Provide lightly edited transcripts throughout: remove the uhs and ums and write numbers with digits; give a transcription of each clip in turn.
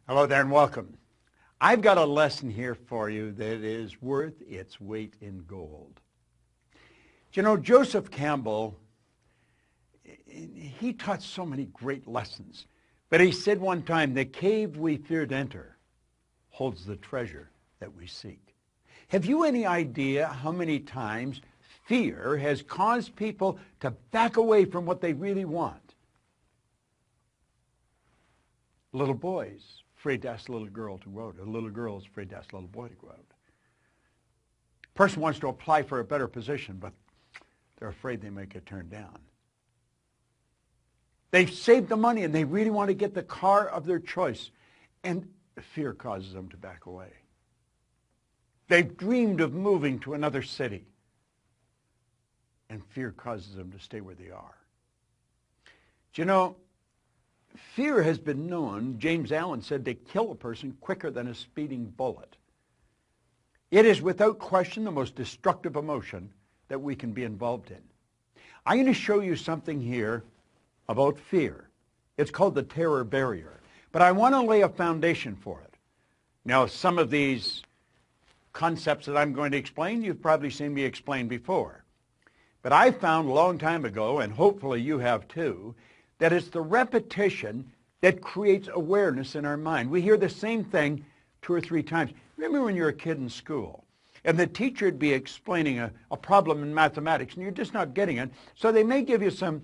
Hello there and welcome. I've got a lesson here for you that is worth its weight in gold. You know, Joseph Campbell, he taught so many great lessons. But he said one time, the cave we fear to enter holds the treasure that we seek. Have you any idea how many times fear has caused people to back away from what they really want? Little boys afraid to ask a little girl to go out. A little girl is afraid to ask a little boy to go out. A person wants to apply for a better position, but they're afraid they might get turned down. They've saved the money and they really want to get the car of their choice, and fear causes them to back away. They've dreamed of moving to another city, and fear causes them to stay where they are. Do you know, fear has been known, James Allen said, to kill a person quicker than a speeding bullet. It is without question the most destructive emotion that we can be involved in. I'm going to show you something here about fear. It's called the terror barrier. But I want to lay a foundation for it. Now, some of these concepts that I'm going to explain, you've probably seen me explain before. But I found a long time ago, and hopefully you have too, that it's the repetition that creates awareness in our mind. We hear the same thing 2 or 3 times. Remember when you were a kid in school, and the teacher would be explaining a problem in mathematics, and you're just not getting it, so they may give you some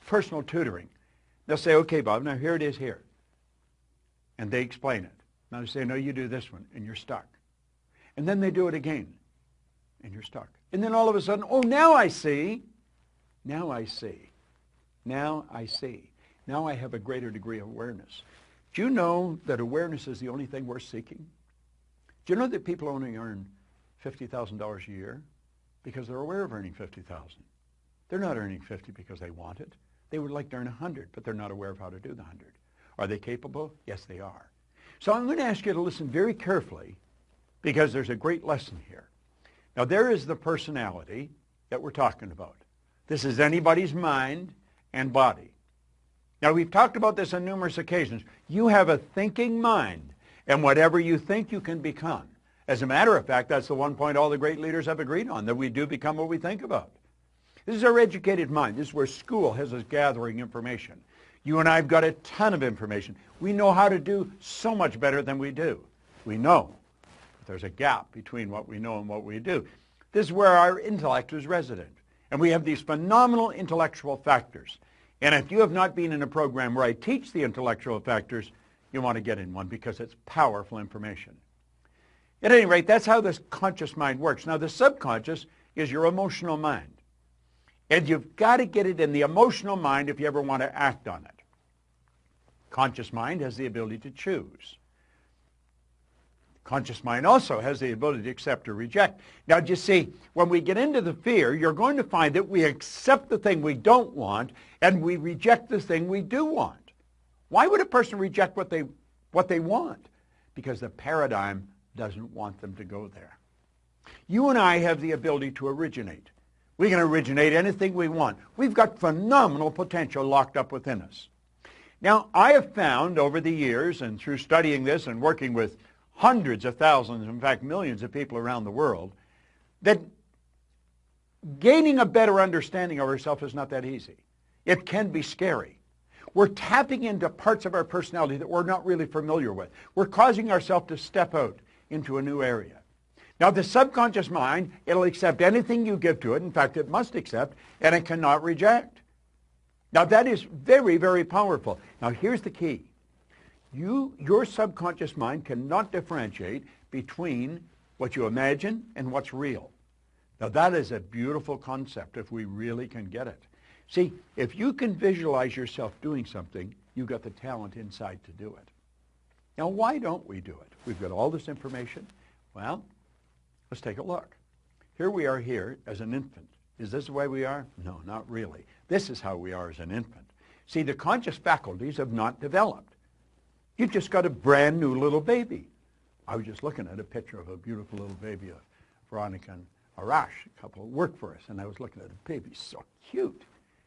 personal tutoring. They'll say, okay, Bob, now here it is here. And they explain it. Now they say, no, you do this one, and you're stuck. And then they do it again, and you're stuck. And then all of a sudden, oh, now I see. Now I see. Now I see. Now I have a greater degree of awareness. Do you know that awareness is the only thing we're seeking? Do you know that people only earn $50,000 a year because they're aware of earning $50,000? They're not earning 50 because they want it. They would like to earn 100, but they're not aware of how to do the 100. Are they capable? Yes, they are. So I'm going to ask you to listen very carefully because there's a great lesson here. Now, there is the personality that we're talking about. This is anybody's mind and body. Now, we've talked about this on numerous occasions. You have a thinking mind, and whatever you think, you can become. As a matter of fact, that's the one point all the great leaders have agreed on, that we do become what we think about. This is our educated mind. This is where school has us gathering information. You and I have got a ton of information. We know how to do so much better than we do. We know. But there's a gap between what we know and what we do. This is where our intellect is resident. And we have these phenomenal intellectual factors. And if you have not been in a program where I teach the intellectual factors, you want to get in one because it's powerful information. At any rate, that's how this conscious mind works. Now, the subconscious is your emotional mind. And you've got to get it in the emotional mind if you ever want to act on it. Conscious mind has the ability to choose. Conscious mind also has the ability to accept or reject. Now, you see, when we get into the fear, you're going to find that we accept the thing we don't want and we reject the thing we do want. Why would a person reject what they want? Because the paradigm doesn't want them to go there. You and I have the ability to originate. We can originate anything we want. We've got phenomenal potential locked up within us. Now, I have found over the years and through studying this and working with hundreds of thousands, in fact, millions of people around the world, that gaining a better understanding of ourselves is not that easy. It can be scary. We're tapping into parts of our personality that we're not really familiar with. We're causing ourselves to step out into a new area. Now, the subconscious mind, it'll accept anything you give to it. In fact, it must accept, and it cannot reject. Now, that is very, very powerful. Now, here's the key. Your subconscious mind cannot differentiate between what you imagine and what's real. Now, that is a beautiful concept if we really can get it. See, if you can visualize yourself doing something, you've got the talent inside to do it. Now, why don't we do it? We've got all this information. Well, let's take a look. Here we are here as an infant. Is this the way we are? No, not really. This is how we are as an infant. See, the conscious faculties have not developed. You've just got a brand new little baby. I was just looking at a picture of a beautiful little baby of Veronica and Arash, a couple who work for us, and I was looking at a baby, so cute.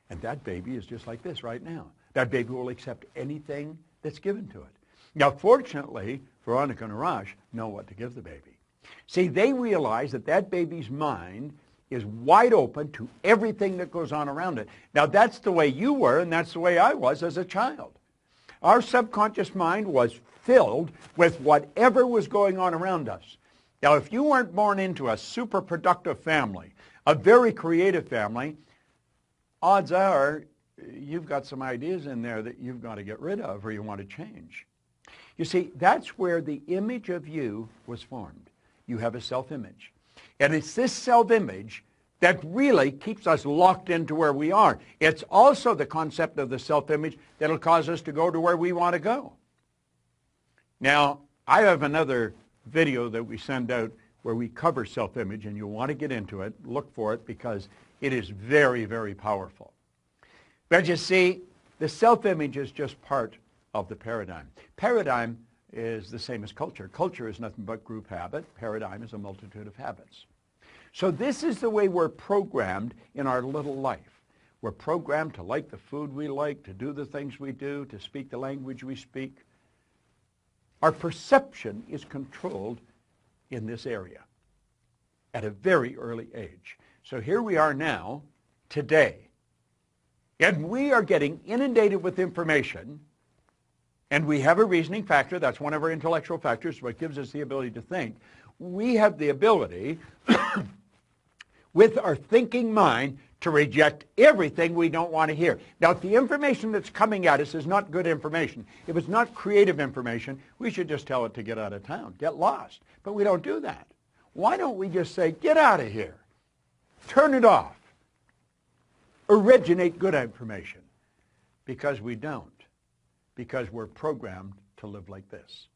And that baby is just like this right now. That baby will accept anything that's given to it. Now, fortunately, Veronica and Arash know what to give the baby. See, they realize that that baby's mind is wide open to everything that goes on around it. Now, that's the way you were, and that's the way I was as a child. Our subconscious mind was filled with whatever was going on around us. Now, if you weren't born into a super productive family, a very creative family, odds are you've got some ideas in there that you've got to get rid of or you want to change. You see, that's where the image of you was formed. You have a self-image. And it's this self-image that really keeps us locked into where we are. It's also the concept of the self-image that will cause us to go to where we want to go. Now, I have another video that we send out where we cover self-image, and you'll want to get into it. Look for it because it is very, very powerful. But you see, the self-image is just part of the paradigm. Paradigm is the same as culture. Culture is nothing but group habit. Paradigm is a multitude of habits. So this is the way we're programmed in our little life. We're programmed to like the food we like, to do the things we do, to speak the language we speak. Our perception is controlled in this area at a very early age. So here we are now, today, and we are getting inundated with information, and we have a reasoning factor. That's one of our intellectual factors, what gives us the ability to think. We have the ability with our thinking mind to reject everything we don't want to hear. Now, if the information that's coming at us is not good information, if it's not creative information, we should just tell it to get out of town, get lost. But we don't do that. Why don't we just say, get out of here, turn it off, originate good information? Because we don't. Because we're programmed to live like this.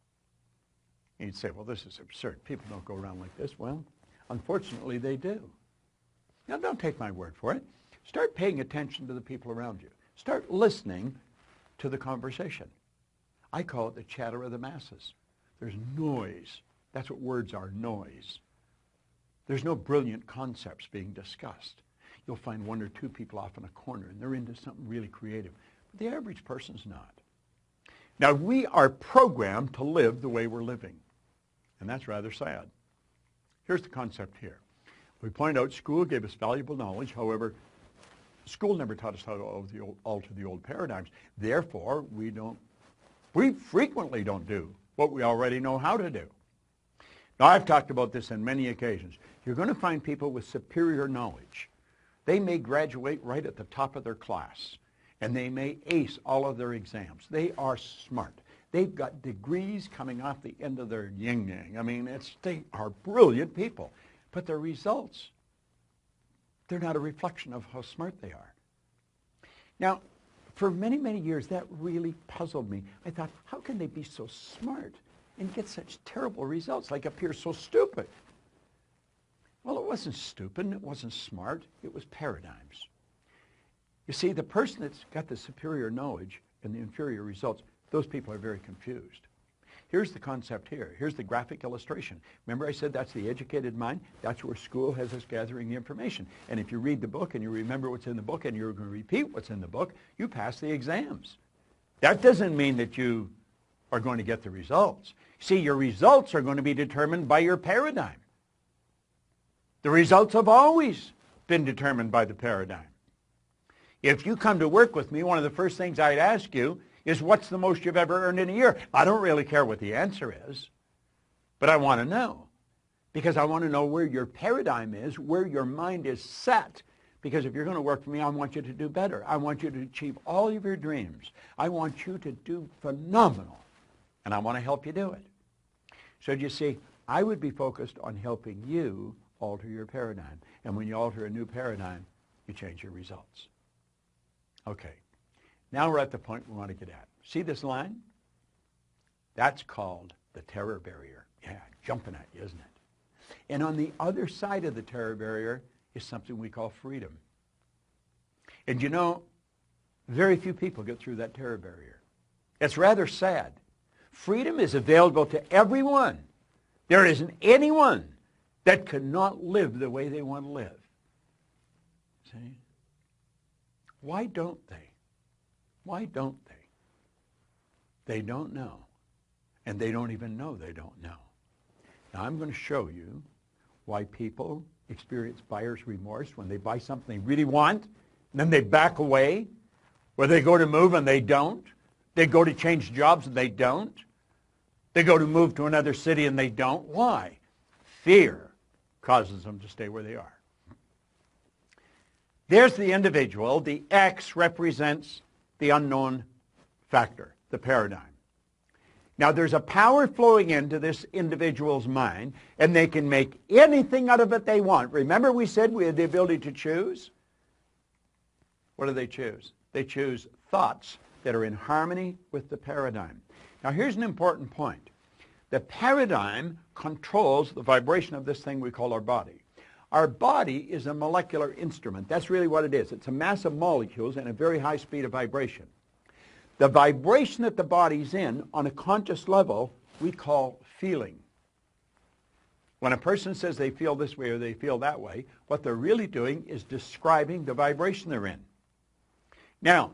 And you'd say, well, this is absurd. People don't go around like this. Well, unfortunately, they do. Now, don't take my word for it. Start paying attention to the people around you. Start listening to the conversation. I call it the chatter of the masses. There's noise. That's what words are, noise. There's no brilliant concepts being discussed. You'll find one or two people off in a corner, and they're into something really creative. But the average person's not. Now, we are programmed to live the way we're living, and that's rather sad. Here's the concept here. We point out school gave us valuable knowledge. However, school never taught us how to alter the old paradigms. Therefore, we frequently don't do what we already know how to do. Now, I've talked about this on many occasions. You're going to find people with superior knowledge. They may graduate right at the top of their class, and they may ace all of their exams. They are smart. They've got degrees coming off the end of their yin-yang. I mean, they are brilliant people. But their results, they're not a reflection of how smart they are. Now, for many, many years, that really puzzled me. I thought, how can they be so smart and get such terrible results, like appear so stupid? Well, it wasn't stupid, it wasn't smart, it was paradigms. You see, the person that's got the superior knowledge and the inferior results, those people are very confused. Here's the concept here. Here's the graphic illustration. Remember I said that's the educated mind? That's where school has us gathering the information. And if you read the book and you remember what's in the book and you're going to repeat what's in the book, you pass the exams. That doesn't mean that you are going to get the results. See, your results are going to be determined by your paradigm. The results have always been determined by the paradigm. If you come to work with me, one of the first things I'd ask you is, what's the most you've ever earned in a year? I don't really care what the answer is, but I want to know, because I want to know where your paradigm is, where your mind is set, because if you're going to work for me, I want you to do better. I want you to achieve all of your dreams. I want you to do phenomenal, and I want to help you do it. So you see, I would be focused on helping you alter your paradigm, and when you alter a new paradigm, you change your results. Okay. Now we're at the point we want to get at. See this line? That's called the terror barrier. Yeah, jumping at you, isn't it? And on the other side of the terror barrier is something we call freedom. And you know, very few people get through that terror barrier. It's rather sad. Freedom is available to everyone. There isn't anyone that cannot live the way they want to live. See? Why don't they? Why don't they? They don't know. And they don't even know they don't know. Now I'm going to show you why people experience buyer's remorse when they buy something they really want, and then they back away, where they go to move and they don't. They go to change jobs and they don't. They go to move to another city and they don't. Why? Fear causes them to stay where they are. There's the individual. The X represents the unknown factor, the paradigm. Now, there's a power flowing into this individual's mind, and they can make anything out of it they want. Remember we said we had the ability to choose? What do they choose? They choose thoughts that are in harmony with the paradigm. Now, here's an important point. The paradigm controls the vibration of this thing we call our body. Our body is a molecular instrument. That's really what it is. It's a mass of molecules and a very high speed of vibration. The vibration that the body's in on a conscious level we call feeling. When a person says they feel this way or they feel that way, what they're really doing is describing the vibration they're in. Now,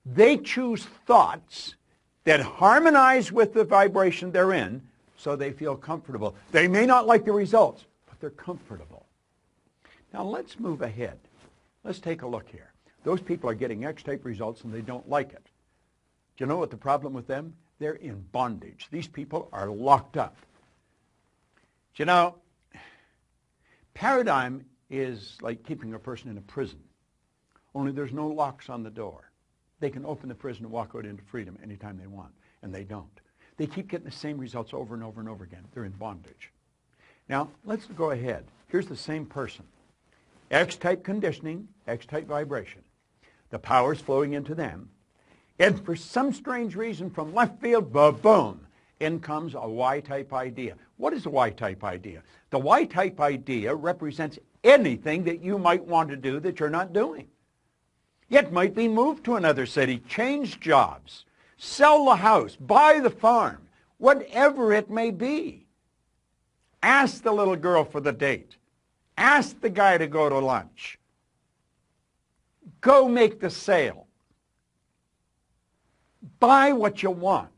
they choose thoughts that harmonize with the vibration they're in so they feel comfortable. They may not like the results, but they're comfortable. Now let's move ahead. Let's take a look here. Those people are getting X-type results and they don't like it. Do you know what the problem with them? They're in bondage. These people are locked up. Do you know, paradigm is like keeping a person in a prison, only there's no locks on the door. They can open the prison and walk out into freedom anytime they want, and they don't. They keep getting the same results over and over and over again. They're in bondage. Now, let's go ahead. Here's the same person. X-type conditioning, X-type vibration. The power's flowing into them. And for some strange reason from left field, boom, in comes a Y-type idea. What is a Y-type idea? The Y-type idea represents anything that you might want to do that you're not doing. It might be move to another city, change jobs, sell the house, buy the farm, whatever it may be. Ask the little girl for the date. Ask the guy to go to lunch. Go make the sale. Buy what you want.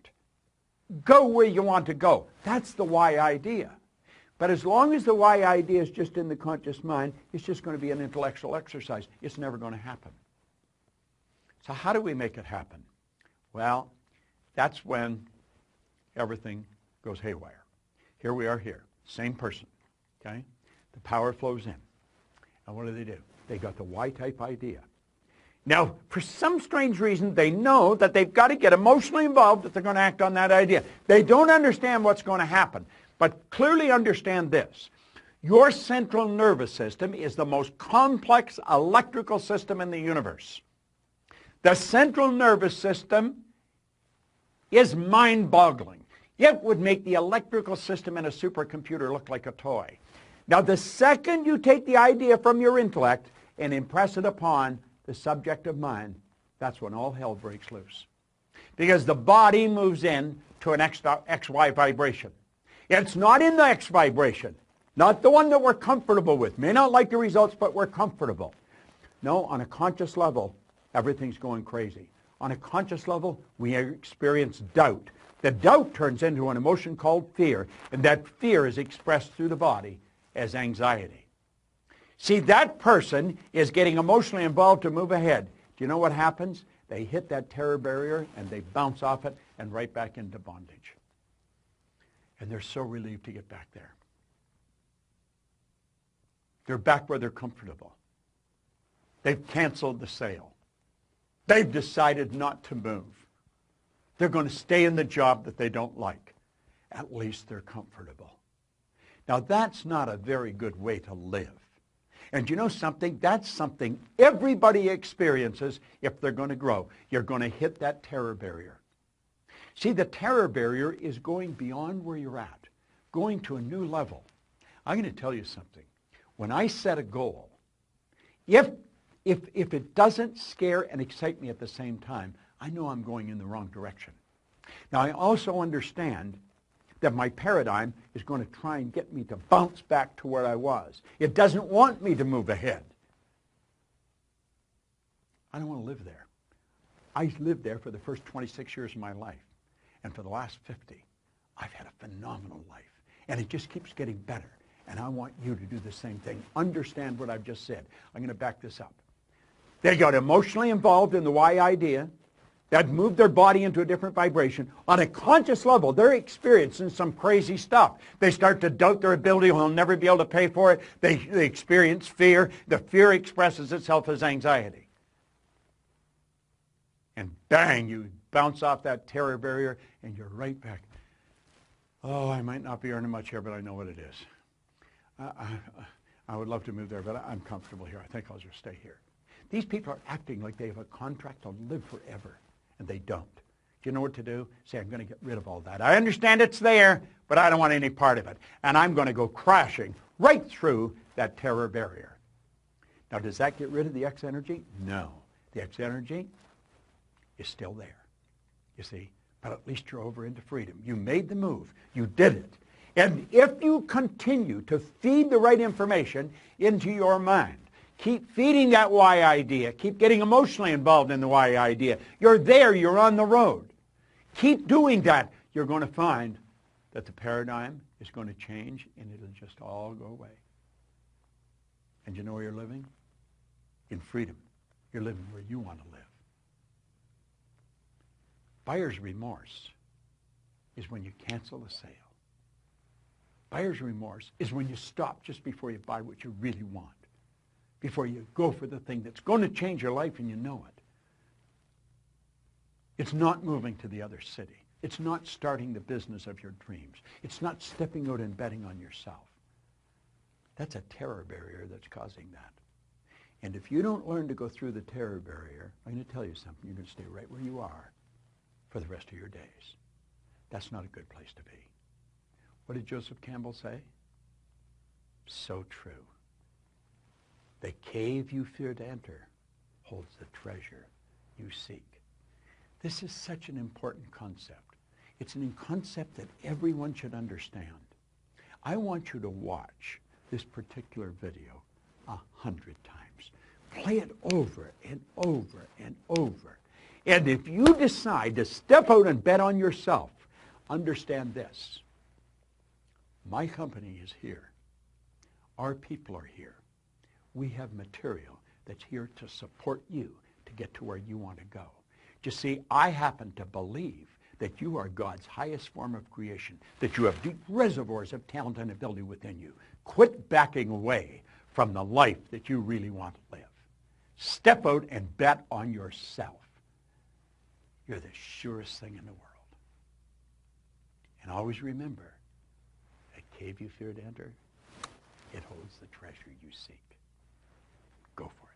Go where you want to go. That's the Y idea. But as long as the Y idea is just in the conscious mind, it's just going to be an intellectual exercise. It's never going to happen. So how do we make it happen? Well, that's when everything goes haywire. Here we are here, same person, okay? The power flows in. And what do? They got the Y-type idea. Now, for some strange reason, they know that they've got to get emotionally involved if they're going to act on that idea. They don't understand what's going to happen, but clearly understand this. Your central nervous system is the most complex electrical system in the universe. The central nervous system is mind-boggling. It would make the electrical system in a supercomputer look like a toy. Now, the second you take the idea from your intellect and impress it upon the subjective mind, that's when all hell breaks loose. Because the body moves in to an XY vibration. It's not in the X vibration, not the one that we're comfortable with. May not like the results, but we're comfortable. No, on a conscious level, everything's going crazy. On a conscious level, we experience doubt. The doubt turns into an emotion called fear, and that fear is expressed through the body as anxiety. See, that person is getting emotionally involved to move ahead. Do you know what happens? They hit that terror barrier, and they bounce off it and right back into bondage. And they're so relieved to get back there. They're back where they're comfortable. They've canceled the sale. They've decided not to move. They're going to stay in the job that they don't like. At least they're comfortable. Now, that's not a very good way to live. And you know something? That's something everybody experiences if they're going to grow. You're going to hit that terror barrier. See, the terror barrier is going beyond where you're at, going to a new level. I'm going to tell you something. When I set a goal, if it doesn't scare and excite me at the same time, I know I'm going in the wrong direction. Now, I also understand that my paradigm is going to try and get me to bounce back to where I was. It doesn't want me to move ahead. I don't want to live there. I lived there for the first 26 years of my life, and for the last 50. I've had a phenomenal life. And it just keeps getting better. And I want you to do the same thing. Understand what I've just said. I'm going to back this up. They got emotionally involved in the why idea. That moved their body into a different vibration. On a conscious level, they're experiencing some crazy stuff. They start to doubt their ability. They'll never be able to pay for it. They experience fear. The fear expresses itself as anxiety. And bang, you bounce off that terror barrier, and you're right back. Oh, I might not be earning much here, but I know what it is. I would love to move there, but I'm comfortable here. I think I'll just stay here. These people are acting like they have a contract to live forever, and they don't. Do you know what to do? Say, I'm going to get rid of all that. I understand it's there, but I don't want any part of it. And I'm going to go crashing right through that terror barrier. Now, does that get rid of the X energy? No. The X energy is still there, you see. But at least you're over into freedom. You made the move. You did it. And if you continue to feed the right information into your mind, keep feeding that why idea, keep getting emotionally involved in the why idea, you're there, you're on the road. Keep doing that. You're going to find that the paradigm is going to change and it'll just all go away. And you know where you're living? In freedom. You're living where you want to live. Buyer's remorse is when you cancel the sale. Buyer's remorse is when you stop just before you buy what you really want, before you go for the thing that's going to change your life and you know it. It's not moving to the other city. It's not starting the business of your dreams. It's not stepping out and betting on yourself. That's a terror barrier that's causing that. And if you don't learn to go through the terror barrier, I'm going to tell you something. You're going to stay right where you are for the rest of your days. That's not a good place to be. What did Joseph Campbell say? So true. The cave you fear to enter holds the treasure you seek. This is such an important concept. It's a concept that everyone should understand. I want you to watch this particular video 100 times. Play it over and over and over. And if you decide to step out and bet on yourself, understand this. My company is here. Our people are here. We have material that's here to support you to get to where you want to go. You see, I happen to believe that you are God's highest form of creation, that you have deep reservoirs of talent and ability within you. Quit backing away from the life that you really want to live. Step out and bet on yourself. You're the surest thing in the world. And always remember, that cave you fear to enter, it holds the treasure you seek. Go for it.